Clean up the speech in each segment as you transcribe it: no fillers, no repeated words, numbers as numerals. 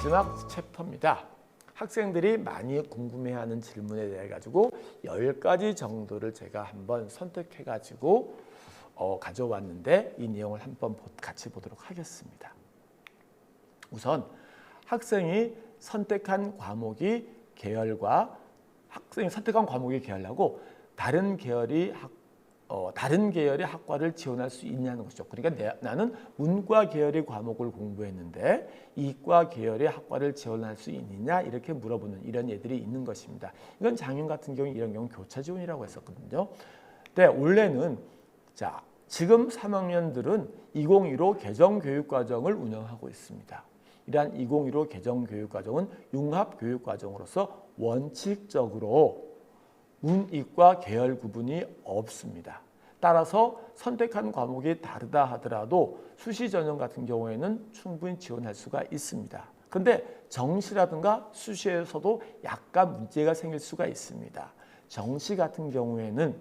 마지막 챕터입니다. 학생들이 많이 궁금해하는 질문에 대해 가지고 10가지 정도를 제가 한번 선택해 가지고 가져왔는데 이 내용을 한번 같이 보도록 하겠습니다. 우선 학생이 선택한 과목이 계열하고 다른 계열의 학과를 지원할 수 있냐는 것이죠. 그러니까 나는 문과 계열의 과목을 공부했는데 이과 계열의 학과를 지원할 수 있느냐 이렇게 물어보는 이런 예들이 있는 것입니다. 이건 작년 같은 경우 이런 경우 교차 지원이라고 했었거든요. 근데 원래는 지금 3학년들은 2015 개정교육과정을 운영하고 있습니다. 이러한 2015 개정교육과정은 융합교육과정으로서 원칙적으로 문이과 계열 구분이 없습니다. 따라서 선택한 과목이 다르다 하더라도 수시 전형 같은 경우에는 충분히 지원할 수가 있습니다. 그런데 정시라든가 수시에서도 약간 문제가 생길 수가 있습니다. 정시 같은 경우에는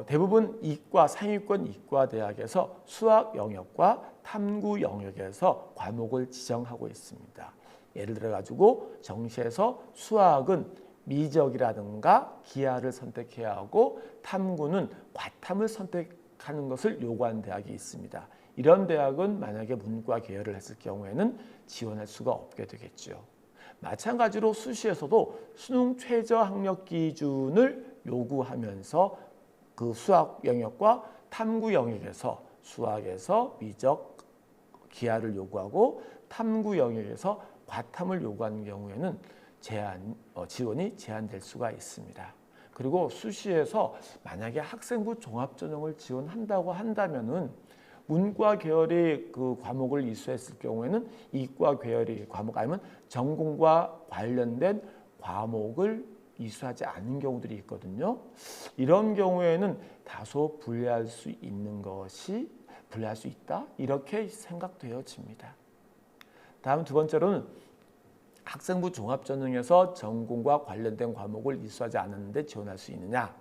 대부분 이과, 상위권 이과 대학에서 수학 영역과 탐구 영역에서 과목을 지정하고 있습니다. 예를 들어 가지고 정시에서 수학은 미적이라든가 기하를 선택해야 하고 탐구는 과탐을 선택하는 것을 요구하는 대학이 있습니다. 이런 대학은 만약에 문과 계열을 했을 경우에는 지원할 수가 없게 되겠죠. 마찬가지로 수시에서도 수능 최저 학력 기준을 요구하면서 그 수학 영역과 탐구 영역에서 수학에서 미적, 기하를 요구하고 탐구 영역에서 과탐을 요구하는 경우에는 지원이 제한될 수가 있습니다. 그리고 수시에서 만약에 학생부 종합전형을 지원한다고 한다면은 문과 계열의 그 과목을 이수했을 경우에는 이과 계열의 과목 아니면 전공과 관련된 과목을 이수하지 않는 경우들이 있거든요. 이런 경우에는 다소 불리할 수 있다 이렇게 생각되어집니다. 다음 두 번째로는 학생부 종합전형에서 전공과 관련된 과목을 이수하지 않았는데 지원할 수 있느냐?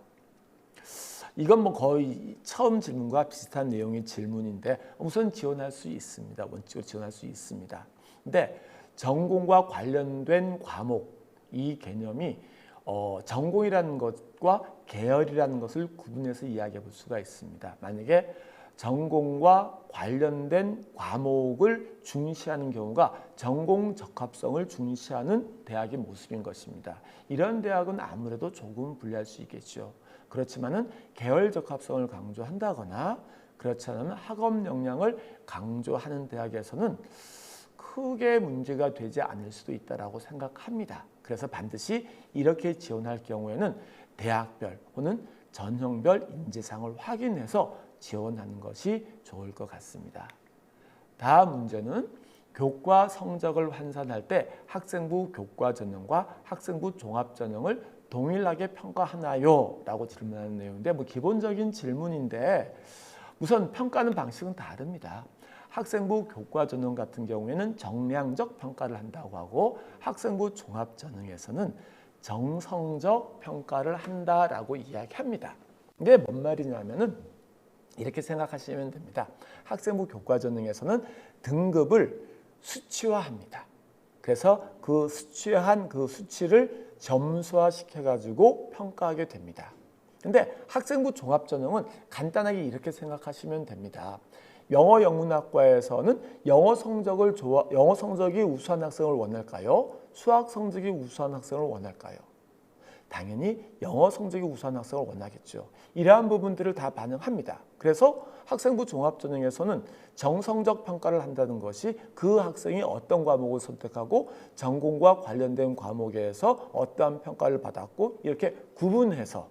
이건 뭐 거의 처음 질문과 비슷한 내용의 질문인데 우선 지원할 수 있습니다. 원칙으로 지원할 수 있습니다. 근데 전공과 관련된 과목 이 개념이 전공이라는 것과 계열이라는 것을 구분해서 이야기해 볼 수가 있습니다. 만약에 전공과 관련된 과목을 중시하는 경우가 전공 적합성을 중시하는 대학의 모습인 것입니다. 이런 대학은 아무래도 조금 불리할 수 있겠죠. 그렇지만은 계열 적합성을 강조한다거나 그렇지 않으면 학업 역량을 강조하는 대학에서는 크게 문제가 되지 않을 수도 있다라고 생각합니다. 그래서 반드시 이렇게 지원할 경우에는 대학별 또는 전형별 인재상을 확인해서 지원하는 것이 좋을 것 같습니다. 다음 문제는 교과 성적을 환산할 때 학생부 교과 전형과 학생부 종합 전형을 동일하게 평가하나요? 라고 질문하는 내용인데 기본적인 질문인데 우선 평가하는 방식은 다릅니다. 학생부 교과 전형 같은 경우에는 정량적 평가를 한다고 하고 학생부 종합 전형에서는 정성적 평가를 한다라고 이야기합니다. 이게 뭔 말이냐면은 이렇게 생각하시면 됩니다. 학생부 교과 전형에서는 등급을 수치화합니다. 그래서 그 수치화한 그 수치를 점수화시켜 가지고 평가하게 됩니다. 근데 학생부 종합 전형은 간단하게 이렇게 생각하시면 됩니다. 영어 영문학과에서는 영어 성적이 우수한 학생을 원할까요? 수학 성적이 우수한 학생을 원할까요? 당연히 영어 성적이 우수한 학생을 원하겠죠. 이러한 부분들을 다 반영합니다. 그래서 학생부 종합전형에서는 정성적 평가를 한다는 것이 그 학생이 어떤 과목을 선택하고 전공과 관련된 과목에서 어떠한 평가를 받았고 이렇게 구분해서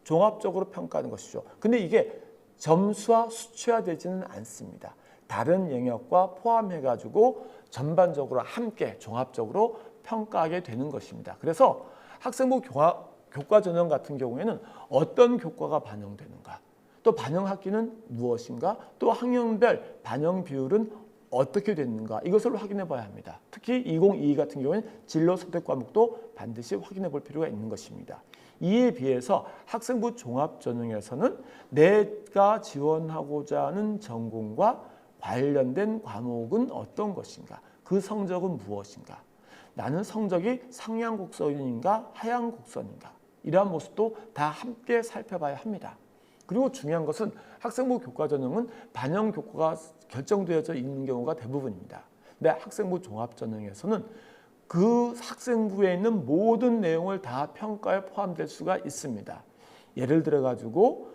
종합적으로 평가하는 것이죠. 근데 이게 점수와 수치화되지는 않습니다. 다른 영역과 포함해가지고 전반적으로 함께 종합적으로 평가하게 되는 것입니다. 그래서 학생부 교과 전형 같은 경우에는 어떤 교과가 반영되는가, 또 반영 학기는 무엇인가, 또 학년별 반영 비율은 어떻게 됐는가 이것을 확인해 봐야 합니다. 특히 2022 같은 경우에는 진로 선택 과목도 반드시 확인해 볼 필요가 있는 것입니다. 이에 비해서 학생부 종합 전형에서는 내가 지원하고자 하는 전공과 관련된 과목은 어떤 것인가, 그 성적은 무엇인가? 나는 성적이 상향 곡선인가 하향 곡선인가? 이러한 모습도 다 함께 살펴봐야 합니다. 그리고 중요한 것은 학생부 교과 전형은 반영 교과가 결정되어져 있는 경우가 대부분입니다. 근데 학생부 종합 전형에서는 그 학생부에 있는 모든 내용을 다 평가에 포함될 수가 있습니다. 예를 들어 가지고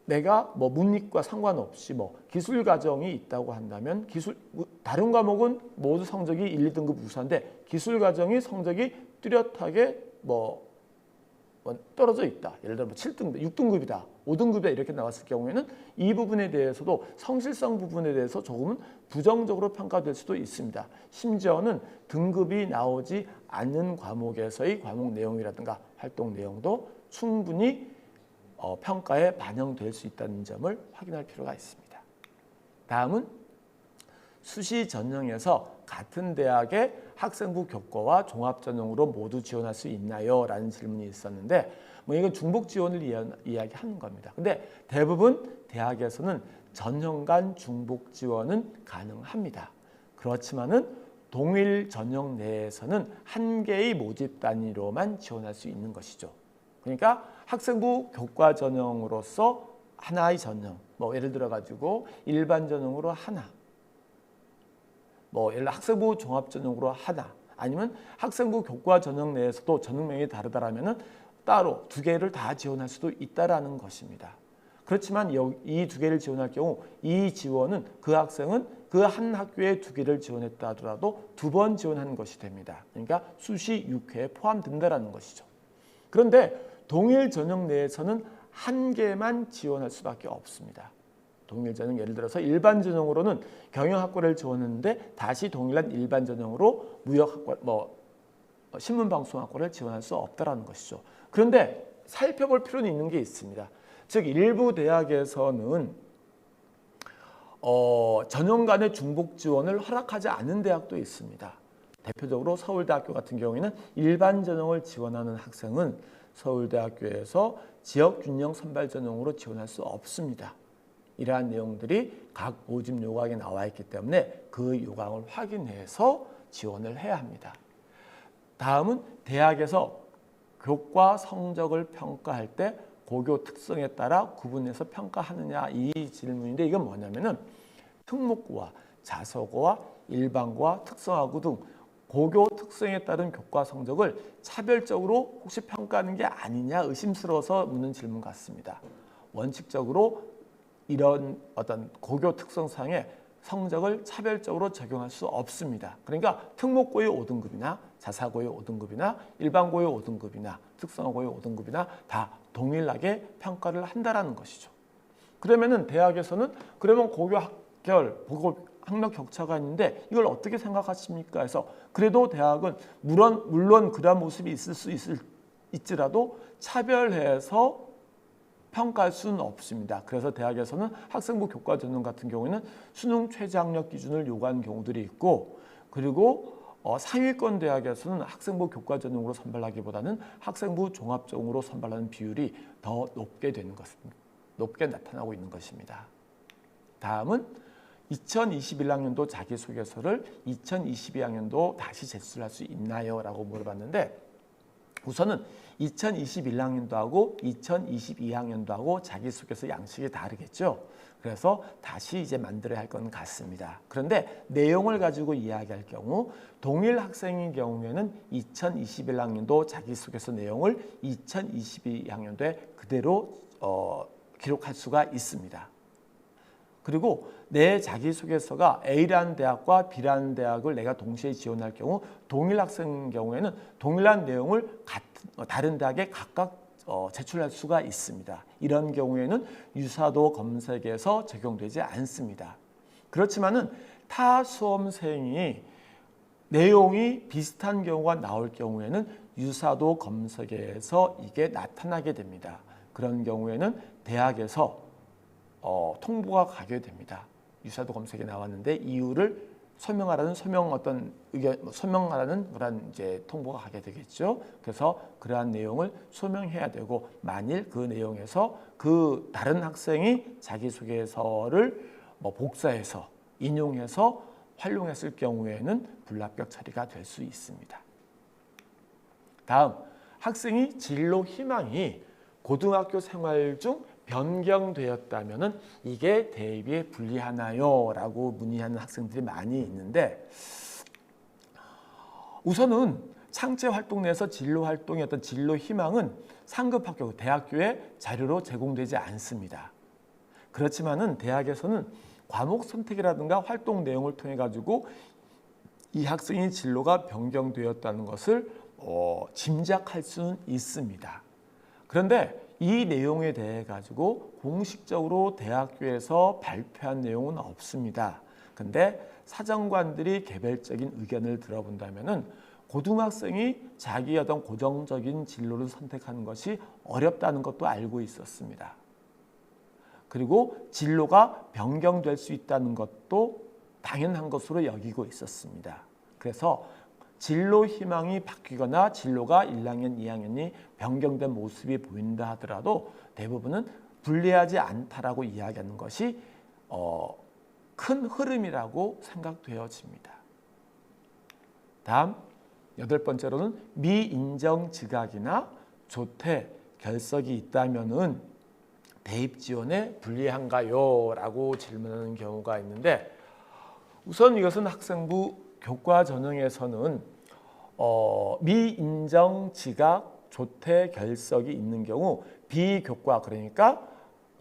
내가 뭐 문이과 상관없이 뭐 기술 과정이 있다고 한다면 다른 과목은 모두 성적이 1, 2등급 우수한데 기술 과정이 성적이 뚜렷하게 뭐 떨어져 있다. 예를 들어 뭐 7등급, 6등급이다, 5등급이다 이렇게 나왔을 경우에는 이 부분에 대해서도 성실성 부분에 대해서 조금은 부정적으로 평가될 수도 있습니다. 심지어는 등급이 나오지 않는 과목에서의 과목 내용이라든가 활동 내용도 충분히 평가에 반영될 수 있다는 점을 확인할 필요가 있습니다. 다음은 수시 전형에서 같은 대학의 학생부 교과와 종합 전형으로 모두 지원할 수 있나요? 라는 질문이 있었는데 뭐 이건 중복 지원을 이야기하는 겁니다. 근데 대부분 대학에서는 전형 간 중복 지원은 가능합니다. 그렇지만은 동일 전형 내에서는 한 개의 모집 단위로만 지원할 수 있는 것이죠. 그러니까 학생부 교과 전형으로서 하나의 전형, 뭐 예를 들어 가지고 일반 전형으로 하나, 뭐 예를 들어 학생부 종합 전형으로 하나, 아니면 학생부 교과 전형 내에서도 전형명이 다르다라면은 따로 두 개를 다 지원할 수도 있다라는 것입니다. 그렇지만 이 두 개를 지원할 경우 이 지원은 그 학생은 그 한 학교에 두 개를 지원했다 하더라도 두 번 지원하는 것이 됩니다. 그러니까 수시 6회에 포함된다라는 것이죠. 그런데 동일 전형 내에서는 한 개만 지원할 수밖에 없습니다. 동일 전형 예를 들어서 일반 전형으로는 경영학과를 지원했는데 다시 동일한 일반 전형으로 무역학과, 신문방송학과를 지원할 수 없다라는 것이죠. 그런데 살펴볼 필요는 있는 게 있습니다. 즉 일부 대학에서는 전형 간의 중복 지원을 허락하지 않은 대학도 있습니다. 대표적으로 서울대학교 같은 경우에는 일반 전형을 지원하는 학생은 서울대학교에서 지역균형 선발 전형으로 지원할 수 없습니다. 이러한 내용들이 각 모집 요강에 나와 있기 때문에 그 요강을 확인해서 지원을 해야 합니다. 다음은 대학에서 교과 성적을 평가할 때 고교 특성에 따라 구분해서 평가하느냐 이 질문인데 이건 뭐냐면은 특목고와 자소고와 일반고와 특성화고 등 고교 특성에 따른 교과 성적을 차별적으로 혹시 평가하는 게 아니냐 의심스러워서 묻는 질문 같습니다. 원칙적으로 이런 어떤 고교 특성상의 성적을 차별적으로 적용할 수 없습니다. 그러니까 특목고의 5등급이나 자사고의 5등급이나 일반고의 5등급이나 특성화고의 5등급이나 다 동일하게 평가를 한다라는 것이죠. 그러면은 대학에서는 그러면 고교 학결, 고교 학력 격차가 있는데 이걸 어떻게 생각하십니까? 해서 그래도 대학은 물론 그러한 모습이 있을 수 있지라도 차별해서 평가할 수는 없습니다. 그래서 대학에서는 학생부 교과 전형 같은 경우에는 수능 최저학력 기준을 요구하는 경우들이 있고 그리고 상위권 대학에서는 학생부 교과 전형으로 선발하기보다는 학생부 종합 전형으로 선발하는 비율이 더 높게 되는 것입니다. 높게 나타나고 있는 것입니다. 다음은 2021학년도 자기소개서를 2022학년도 다시 제출할 수 있나요? 라고 물어봤는데 우선은 2021학년도하고 2022학년도하고 자기소개서 양식이 다르겠죠. 그래서 다시 이제 만들어야 할 건 같습니다. 그런데 내용을 가지고 이야기할 경우 동일 학생인 경우에는 2021학년도 자기소개서 내용을 2022학년도에 그대로 기록할 수가 있습니다. 그리고 내 자기소개서가 A라는 대학과 B라는 대학을 내가 동시에 지원할 경우 동일 학생인 경우에는 동일한 내용을 다른 대학에 각각 제출할 수가 있습니다. 이런 경우에는 유사도 검색에서 적용되지 않습니다. 그렇지만은 타 수험생이 내용이 비슷한 경우가 나올 경우에는 유사도 검색에서 이게 나타나게 됩니다. 그런 경우에는 대학에서 통보가 가게 됩니다. 유사도 검색에 나왔는데 이유를 설명하라는 설명하라는 그런 이제 통보가 가게 되겠죠. 그래서 그러한 내용을 소명해야 되고 만일 그 내용에서 그 다른 학생이 자기소개서를 복사해서 인용해서 활용했을 경우에는 불합격 처리가 될 수 있습니다. 다음, 학생이 진로 희망이 고등학교 생활 중 변경되었다면 이게 대입에 불리하나요? 라고 문의하는 학생들이 많이 있는데, 우선은 창제 활동 내에서 진로 활동의 어떤 진로 희망은 상급 학교, 대학교에 자료로 제공되지 않습니다. 그렇지만은 대학에서는 과목 선택이라든가 활동 내용을 통해 가지고 이 학생의 진로가 변경되었다는 것을 짐작할 수는 있습니다. 그런데 이 내용에 대해 가지고 공식적으로 대학교에서 발표한 내용은 없습니다. 근데 사정관들이 개별적인 의견을 들어본다면은 고등학생이 자기의 어떤 고정적인 진로를 선택하는 것이 어렵다는 것도 알고 있었습니다. 그리고 진로가 변경될 수 있다는 것도 당연한 것으로 여기고 있었습니다. 그래서 진로 희망이 바뀌거나 진로가 1학년, 2학년이 변경된 모습이 보인다 하더라도 대부분은 불리하지 않다라고 이야기하는 것이 큰 흐름이라고 생각되어집니다. 다음 8번째로는 미인정 지각이나 조퇴, 결석이 있다면은 대입 지원에 불리한가요? 라고 질문하는 경우가 있는데, 우선 이것은 학생부 교과 전형에서는 미인정 지각, 조퇴, 결석이 있는 경우 비교과, 그러니까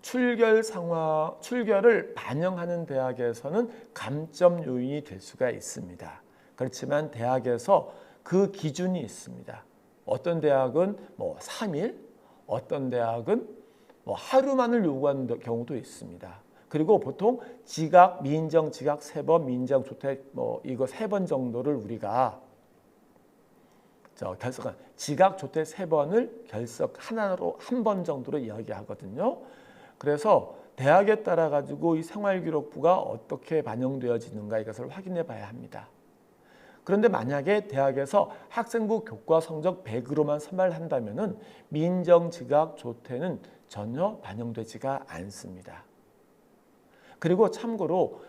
출결을 반영하는 대학에서는 감점 요인이 될 수가 있습니다. 그렇지만 대학에서 그 기준이 있습니다. 어떤 대학은 3일, 어떤 대학은 하루만을 요구하는 경우도 있습니다. 그리고 보통 지각, 미인정 지각 3번, 미인정 조퇴 이거 3번 정도를 우리가 결석, 지각 조퇴 3번을 결석 하나로 1번 정도로 이야기하거든요. 그래서 대학에 따라 가지고 이 생활기록부가 어떻게 반영되어지는가 이것을 확인해 봐야 합니다. 그런데 만약에 대학에서 학생부 교과 성적 100으로만 선발한다면은 미인정 지각 조퇴는 전혀 반영되지가 않습니다. 그리고 참고로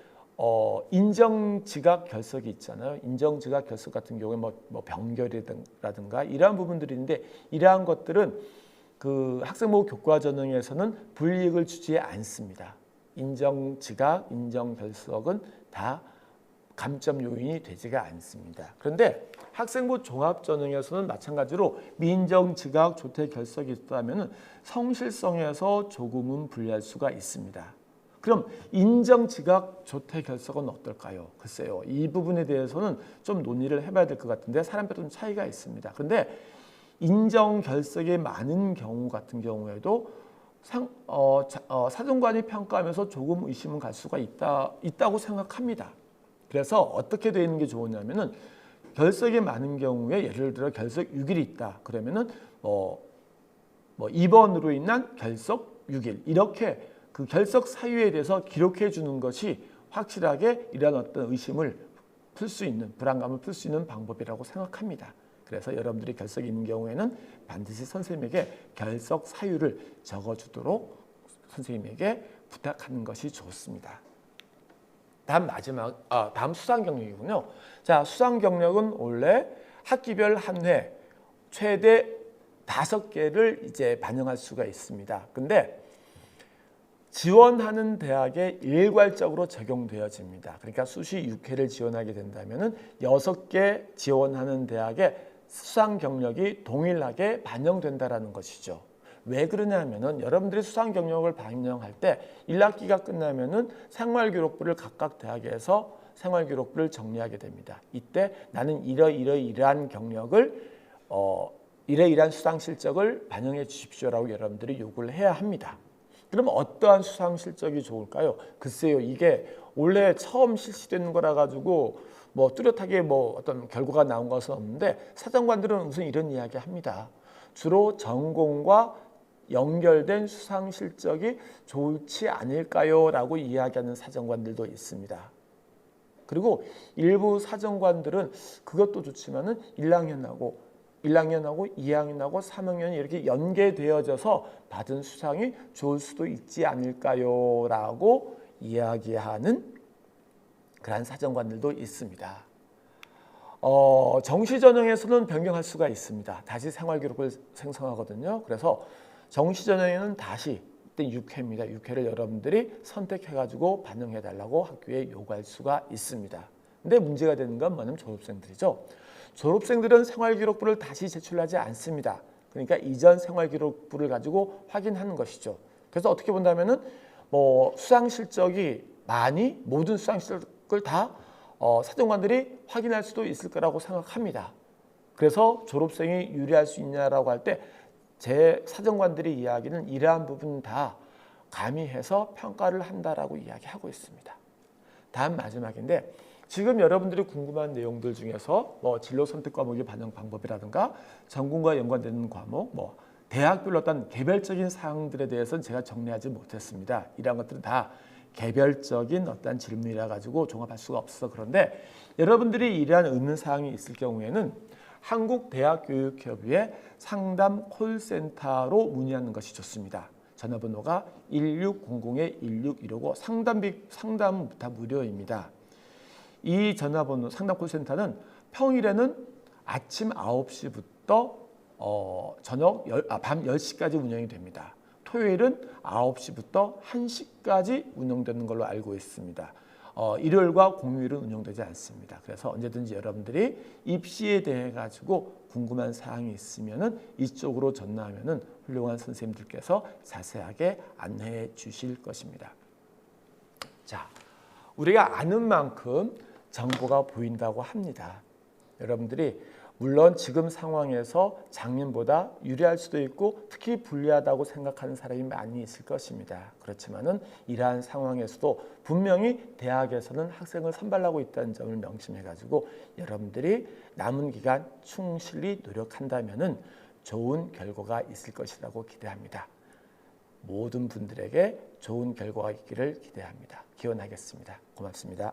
인정 지각 결석이 있잖아요. 인정 지각 결석 같은 경우에 병결이라든가 이러한 부분들이 있는데, 이러한 것들은 그 학생부 교과 전형에서는 불이익을 주지 않습니다. 인정 지각, 인정 결석은 다 감점 요인이 되지가 않습니다. 그런데 학생부 종합 전형에서는 마찬가지로 미인정 지각 조퇴 결석이 있다면 성실성에서 조금은 불리할 수가 있습니다. 그럼 인정 지각 조퇴 결석은 어떨까요? 글쎄요, 이 부분에 대해서는 좀 논의를 해봐야 될 것 같은데 사람별로 좀 차이가 있습니다. 그런데 인정 결석이 많은 경우 같은 경우에도 사정관이 평가하면서 조금 의심은 갈 수가 있다고 생각합니다. 그래서 어떻게 되어 있는 게 좋으냐면은 결석이 많은 경우에 예를 들어 결석 6일이 있다. 그러면은 2번으로 인한 결석 6일 이렇게 그 결석 사유에 대해서 기록해 주는 것이 확실하게 이러한 어떤 의심을 풀 수 있는, 불안감을 풀 수 있는 방법이라고 생각합니다. 그래서 여러분들이 결석이 있는 경우에는 반드시 선생님에게 결석 사유를 적어주도록 선생님에게 부탁하는 것이 좋습니다. 다음 수상 경력이군요. 자, 수상 경력은 원래 학기별 한 회 최대 5개를 이제 반영할 수가 있습니다. 근데 지원하는 대학에 일괄적으로 적용되어집니다. 그러니까 수시 6회를 지원하게 된다면 6개 지원하는 대학에 수상 경력이 동일하게 반영된다는 것이죠. 왜 그러냐면은 여러분들이 수상 경력을 반영할 때 1학기가 끝나면은 생활기록부를 각각 대학에서 생활기록부를 정리하게 됩니다. 이때 나는 이러이러한 경력을 이러이러한 수상 실적을 반영해 주십시오라고 여러분들이 요구를 해야 합니다. 그럼 어떠한 수상 실적이 좋을까요? 글쎄요, 이게 원래 처음 실시되는 거라 가지고 뚜렷하게 어떤 결과가 나온 것은 없는데 사정관들은 우선 이런 이야기 합니다. 주로 전공과 연결된 수상 실적이 좋지 않을까요? 라고 이야기하는 사정관들도 있습니다. 그리고 일부 사정관들은 그것도 좋지만은 1학년하고 2학년하고 3학년이 이렇게 연계되어져서 받은 수상이 좋을 수도 있지 않을까요? 라고 이야기하는 그러한 사정관들도 있습니다. 정시 전형에서는 변경할 수가 있습니다. 다시 생활기록을 생성하거든요. 그래서 정시 전형에는 다시 이때 6회입니다. 6회를 여러분들이 선택해가지고 반영해달라고 학교에 요구할 수가 있습니다. 근데 문제가 되는 건 뭐냐면 졸업생들이죠. 졸업생들은 생활기록부를 다시 제출하지 않습니다. 그러니까 이전 생활기록부를 가지고 확인하는 것이죠. 그래서 어떻게 본다면은 수상 실적이 많이 모든 수상 실적을 다 사정관들이 확인할 수도 있을 거라고 생각합니다. 그래서 졸업생이 유리할 수 있냐라고 할 때 제 사정관들이 이야기는 이러한 부분 다 가미해서 평가를 한다라고 이야기하고 있습니다. 다음 마지막인데 지금 여러분들이 궁금한 내용들 중에서 진로 선택 과목의 반영 방법이라든가 전공과 연관되는 과목, 대학별 어떤 개별적인 사항들에 대해서는 제가 정리하지 못했습니다. 이러한 것들은 다 개별적인 어떤 질문이라 가지고 종합할 수가 없어서 그런데 여러분들이 이러한 의문 사항이 있을 경우에는 한국대학교육협의회 상담 콜센터로 문의하는 것이 좋습니다. 전화번호가 1600-1615고 상담은 다 무료입니다. 이 전화번호 상담 콜센터는 평일에는 아침 9시부터 밤 10시까지 운영이 됩니다. 토요일은 9시부터 1시까지 운영되는 걸로 알고 있습니다. 일요일과 공휴일은 운영되지 않습니다. 그래서 언제든지 여러분들이 입시에 대해 가지고 궁금한 사항이 있으면은 이쪽으로 전화하면은 훌륭한 선생님들께서 자세하게 안내해 주실 것입니다. 자, 우리가 아는 만큼 정보가 보인다고 합니다. 여러분들이 물론 지금 상황에서 작년보다 유리할 수도 있고 특히 불리하다고 생각하는 사람이 많이 있을 것입니다. 그렇지만은 이러한 상황에서도 분명히 대학에서는 학생을 선발하고 있다는 점을 명심해 가지고 여러분들이 남은 기간 충실히 노력한다면은 좋은 결과가 있을 것이라고 기대합니다. 모든 분들에게 좋은 결과가 있기를 기대합니다. 기원하겠습니다. 고맙습니다.